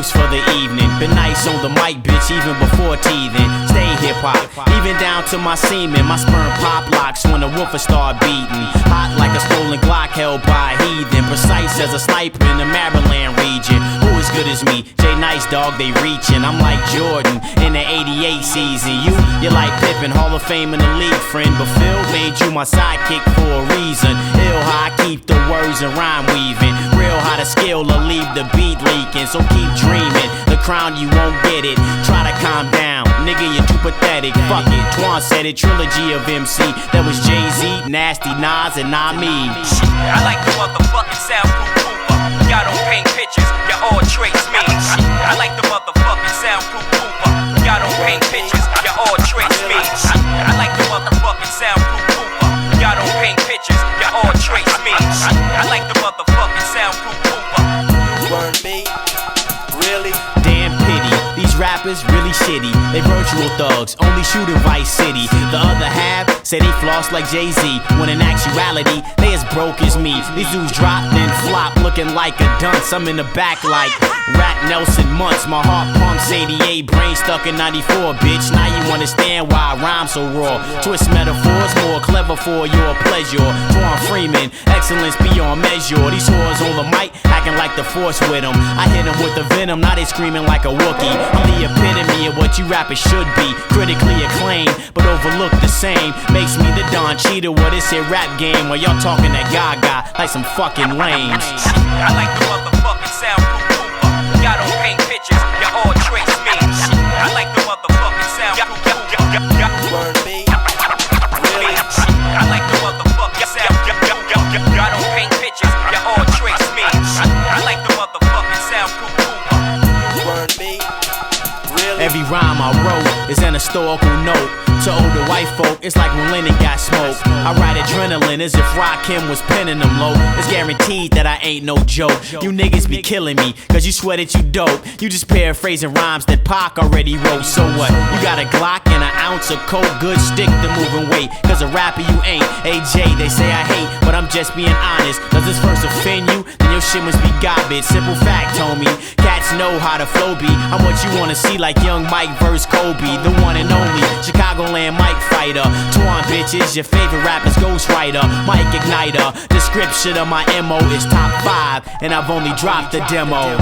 verse for the evening. Been nice on the mic, bitch, even before teething. Stay hip-hop, even down to my semen. My sperm pop locks when the woofer start beating. Hot like a stolen Glock held by a heathen. Precise as a sniper in the Maryland region. Who as good as me? Jay Nice, dog, they reaching. I'm like Jordan in the 88 season. You're like Pippen, Hall of Fame in the league, friend. But Phil made you my sidekick for a reason. Ill how I keep the words and rhyme weaving. Real how the skill will leave the beat leaking. So keep dreaming, the crown you won't get it. Try to calm down, nigga, you're too pathetic. Fuck it, Twan said it, trilogy of MC. That was Jay-Z, Nasty, Nas, and not me. I like the motherfucking soundproof Cooper. Y'all don't paint pictures, y'all all trace me. I like the motherfucking soundproof Cooper. Y'all don't paint pictures, y'all all trace me. I like the motherfucking soundproof Cooper. Y'all don't paint pictures, y'all all trace me. I like the motherfucking soundproof Cooper. You burn me? Really? Damn pity, these rappers really shitty. They virtual thugs, only shoot in Vice City. The other half say they floss like Jay-Z, when in actuality, they as broke as me. These dudes drop, then flop, looking like a dunce. I'm in the back like Rat Nelson Muntz. My heart pumps 88, brain stuck in 94, bitch. Now you understand why I rhyme so raw. Twist metaphors, more clever for your pleasure. Twan Freeman, excellence beyond measure. These whores on the mic, acting like the force with them. I hit them with the venom, now they screaming like a Wookie. I'm the epitome of what you rappers should be. Critically acclaimed, but overlooked the same. Makes me the Don Cheadle of this here rap game. While y'all talking that gaga like some fucking lames. I like the motherfucking soundproof Cooper. Y'all don't paint pictures, y'all all trace me. I like the motherfucking soundproof Cooper. You burn me? Really? I like the motherfucking soundproof Cooper. Y'all don't paint pictures, y'all all trace me. I like the motherfucking soundproof Cooper. You burn me? Really? Every rhyme I wrote is an historical note. To older white folk, it's like when Lennon got smoked. I write adrenaline as if Rakim was penning them low. It's guaranteed that I ain't no joke. You niggas be killing me, cause you swear that you dope. You just paraphrasing rhymes that Pac already wrote. So what? You got a Glock and an ounce of coke, good stick to moving weight. Cause a rapper you ain't. AJ, they say I hate, but I'm just being honest. Does this verse offend you? Then your shit must be garbage. Simple fact, homie. Cats know how the flow be. I'm what you wanna see, like Young Mike versus Kobe. The one and only Chicagoland Mike fighter. Twan bitches, your favorite rapper's ghostwriter. Mike Igniter. Description of my MO is top 5, and I've only dropped the demo.